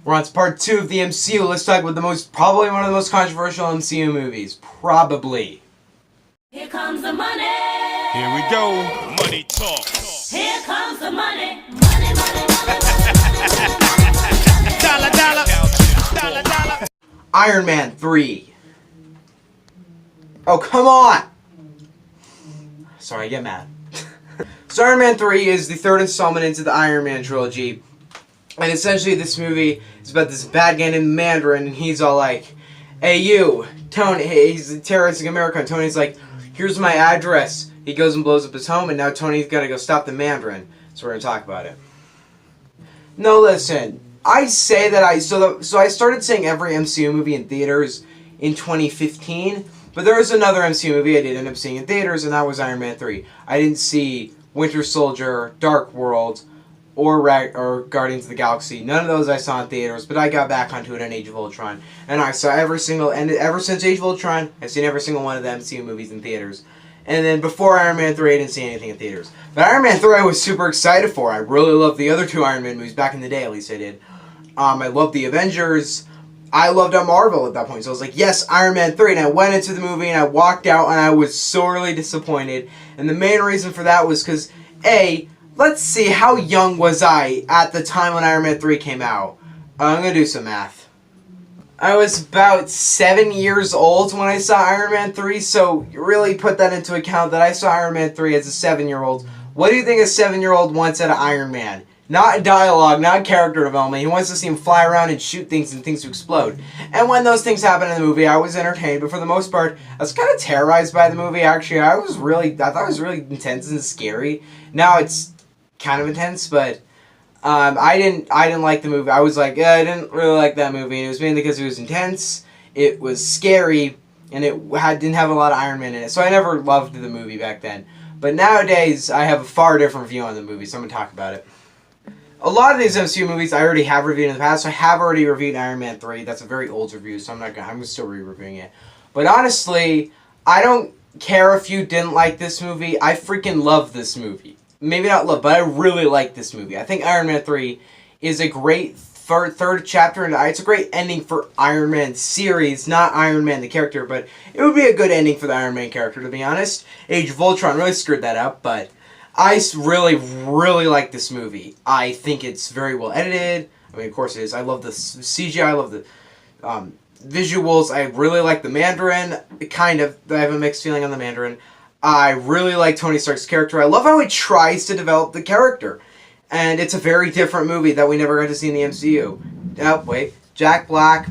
We're on to part 2 of the MCU. Let's talk about probably one of the most controversial MCU movies. Probably. Here comes the money. Here we go. Money talk. Here comes the money. Money, money, money, Dollar, dollar. Dollar, dollar. Iron Man 3. Oh, come on! Sorry, I get mad. So Iron Man 3 is the third installment into the Iron Man trilogy. And essentially this movie is about this bad guy named Mandarin, and he's all like, hey you, Tony, hey, he's terrorizing America, and Tony's like, here's my address. He goes and blows up his home, and now Tony's gotta go stop the Mandarin. So we're gonna talk about it. No, listen, I say that so I started seeing every MCU movie in theaters in 2015, but there was another MCU movie I did end up seeing in theaters, and that was Iron Man 3. I didn't see Winter Soldier, Dark World, or Guardians of the Galaxy. None of those I saw in theaters, but I got back onto it in Age of Ultron. And I saw ever since Age of Ultron, I've seen every single one of the MCU movies in theaters. And then before Iron Man 3, I didn't see anything in theaters. But Iron Man 3 I was super excited for. I really loved the other two Iron Man movies, back in the day at least I did. I loved the Avengers. I loved Marvel at that point. So I was like, yes, Iron Man 3. And I went into the movie and I walked out and I was sorely disappointed. And the main reason for that was because, let's see, how young was I at the time when Iron Man 3 came out? I'm going to do some math. I was about 7 years old when I saw Iron Man 3, so you really put that into account that I saw Iron Man 3 as a 7-year-old. What do you think a 7-year-old wants out of Iron Man? Not dialogue, not character development. He wants to see him fly around and shoot things and things to explode. And when those things happen in the movie, I was entertained, but for the most part, I was kind of terrorized by the movie, actually. I thought it was really intense and scary. Now it's kind of intense, but I didn't like the movie. I was like, I didn't really like that movie, and it was mainly because it was intense, it was scary, and it didn't have a lot of Iron Man in it, so I never loved the movie back then. But nowadays, I have a far different view on the movie, so I'm going to talk about it. A lot of these MCU movies I already have reviewed in the past, so I have already reviewed Iron Man 3. That's a very old review, so I'm still re-reviewing it. But honestly, I don't care if you didn't like this movie. I freaking love this movie. Maybe not love, but I really like this movie. I think Iron Man 3 is a great third chapter, and it's a great ending for Iron Man series, not Iron Man the character, but it would be a good ending for the Iron Man character, to be honest. Age of Ultron really screwed that up, but I really, really like this movie. I think it's very well edited. I mean, of course it is. I love the CGI, I love the visuals. I really like the Mandarin, kind of. I have a mixed feeling on the Mandarin. I really like Tony Stark's character. I love how he tries to develop the character. And it's a very different movie that we never got to see in the MCU. Oh, wait. Jack Black,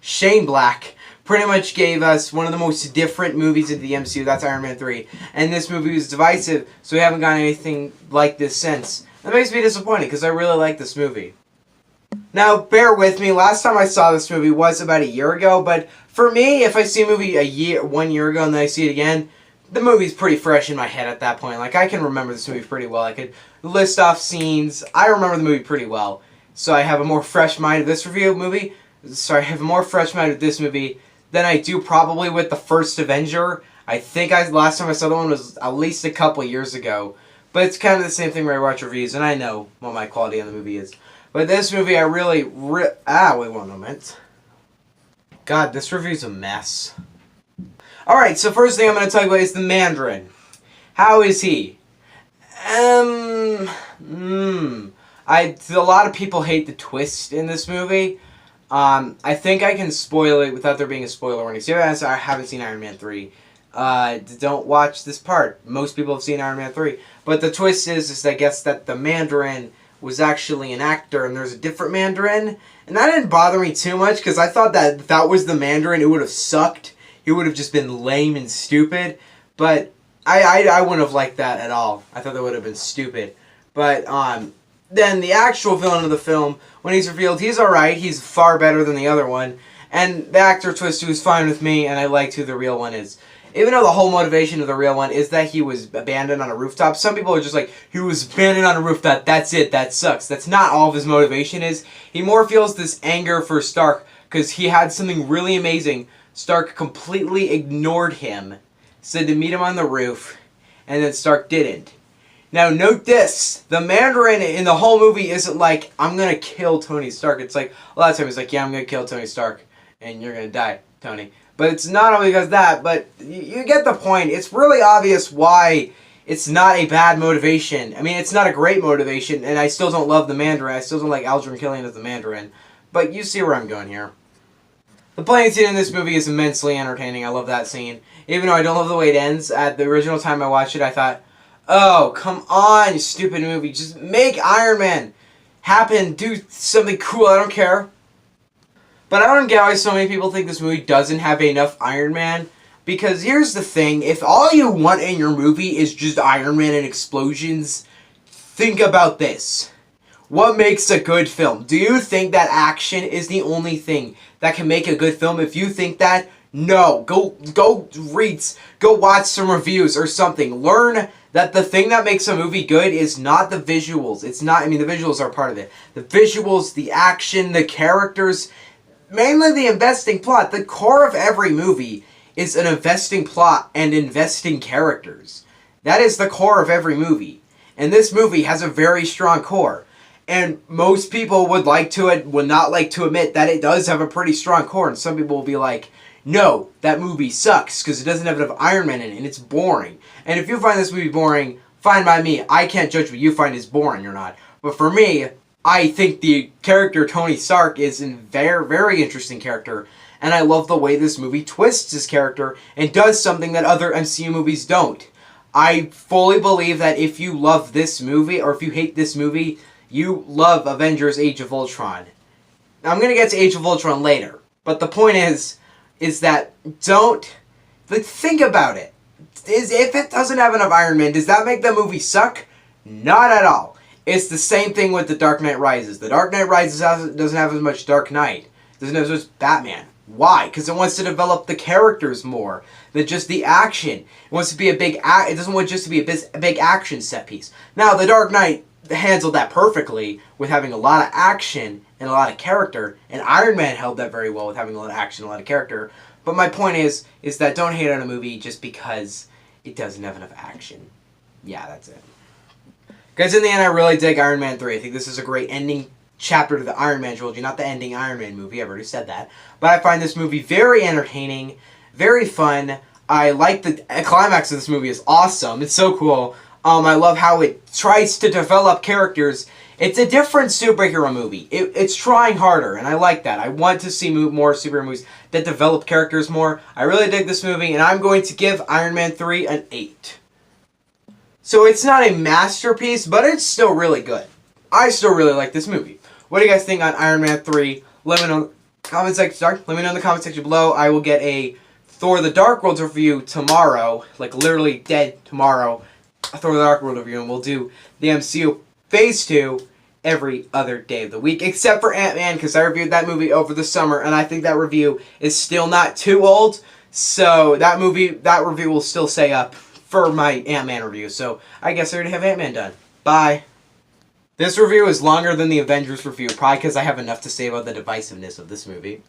Shane Black, pretty much gave us one of the most different movies in the MCU. That's Iron Man 3. And this movie was divisive, so we haven't gotten anything like this since. That makes me disappointed, because I really like this movie. Now, bear with me. Last time I saw this movie was about a year ago, but for me, if I see a movie 1 year ago and then I see it again, the movie's pretty fresh in my head at that point. Like, I can remember this movie pretty well. I could list off scenes. I remember the movie pretty well. So I have a more fresh mind of this movie. Sorry, I have a more fresh mind of this movie than I do probably with the first Avenger. I think last time I saw the one was at least a couple years ago. But it's kind of the same thing where I watch reviews, and I know what my quality on the movie is. But this movie, I really... wait 1 moment. God, this review's a mess. Alright, so first thing I'm going to talk about is the Mandarin. How is he? A lot of people hate the twist in this movie. I think I can spoil it without there being a spoiler warning. So if I haven't seen Iron Man 3, don't watch this part. Most people have seen Iron Man 3. But the twist is I guess that the Mandarin was actually an actor, and there's a different Mandarin. And that didn't bother me too much, because I thought that if that was the Mandarin, it would have sucked. It would have just been lame and stupid. But I wouldn't have liked that at all. I thought that would have been stupid. But then the actual villain of the film, when he's revealed, he's alright. He's far better than the other one. And the actor twist was fine with me, and I liked who the real one is. Even though the whole motivation of the real one is that he was abandoned on a rooftop, some people are just like, he was abandoned on a rooftop, that's it, that sucks. That's not all of his motivation is. He more feels this anger for Stark because he had something really amazing. Stark completely ignored him, said to meet him on the roof, and then Stark didn't. Now, note this. The Mandarin in the whole movie isn't like, I'm going to kill Tony Stark. It's like, a lot of times he's like, yeah, I'm going to kill Tony Stark. And you're going to die, Tony. But it's not only because of that, but you get the point. It's really obvious why it's not a bad motivation. I mean, it's not a great motivation, and I still don't love the Mandarin. I still don't like Aldrin Killian as the Mandarin. But you see where I'm going here. The plane scene in this movie is immensely entertaining. I love that scene. Even though I don't love the way it ends, at the original time I watched it, I thought, oh, come on, you stupid movie. Just make Iron Man happen. Do something cool. I don't care. But I don't get why so many people think this movie doesn't have enough Iron Man. Because here's the thing. If all you want in your movie is just Iron Man and explosions, think about this. What makes a good film? Do you think that action is the only thing that can make a good film? If you think that, no. Go watch some reviews or something. Learn that the thing that makes a movie good is not the visuals. It's not, I mean, the visuals are part of it. The visuals, the action, the characters, mainly the investing plot. The core of every movie is an investing plot and investing characters. That is the core of every movie. And this movie has a very strong core. And most people would not like to admit that it does have a pretty strong core. And some people will be like, no, that movie sucks because it doesn't have enough Iron Man in it and it's boring. And if you find this movie boring, fine by me. I can't judge what you find is boring or not. But for me, I think the character Tony Stark is a very, very interesting character. And I love the way this movie twists his character and does something that other MCU movies don't. I fully believe that if you love this movie or if you hate this movie, you love Avengers Age of Ultron. Now, I'm going to get to Age of Ultron later. But the point is that think about it. If it doesn't have enough Iron Man, does that make the movie suck? Not at all. It's the same thing with The Dark Knight Rises. The Dark Knight Rises doesn't have as much Dark Knight. Doesn't have as much Batman. Why? Because it wants to develop the characters more than just the action. It wants to be it doesn't want just to be a big action set piece. Now, The Dark Knight handled that perfectly with having a lot of action and a lot of character, and Iron Man held that very well with having a lot of action and a lot of character. But my point is that don't hate on a movie just because it doesn't have enough action. Yeah, that's it. Guys, in the end, I really dig Iron Man 3. I think this is a great ending chapter to the Iron Man trilogy, not the ending Iron Man movie. I've already said that. But I find this movie very entertaining, very fun. I like the climax of this movie is awesome. It's so cool. I love how it tries to develop characters. It's a different superhero movie. It's trying harder, and I like that. I want to see more superhero movies that develop characters more. I really dig this movie, and I'm going to give Iron Man 3 an 8. So it's not a masterpiece, but it's still really good. I still really like this movie. What do you guys think on Iron Man 3? Let me know in the comment section below. I will get a Thor the Dark World review tomorrow, like literally dead tomorrow. A Thor the Dark World review, and we'll do the MCU Phase 2 every other day of the week, except for Ant-Man, because I reviewed that movie over the summer, and I think that review is still not too old, so that review will still stay up for my Ant-Man review, so I guess I already have Ant-Man done. Bye. This review is longer than the Avengers review, probably because I have enough to say about the divisiveness of this movie.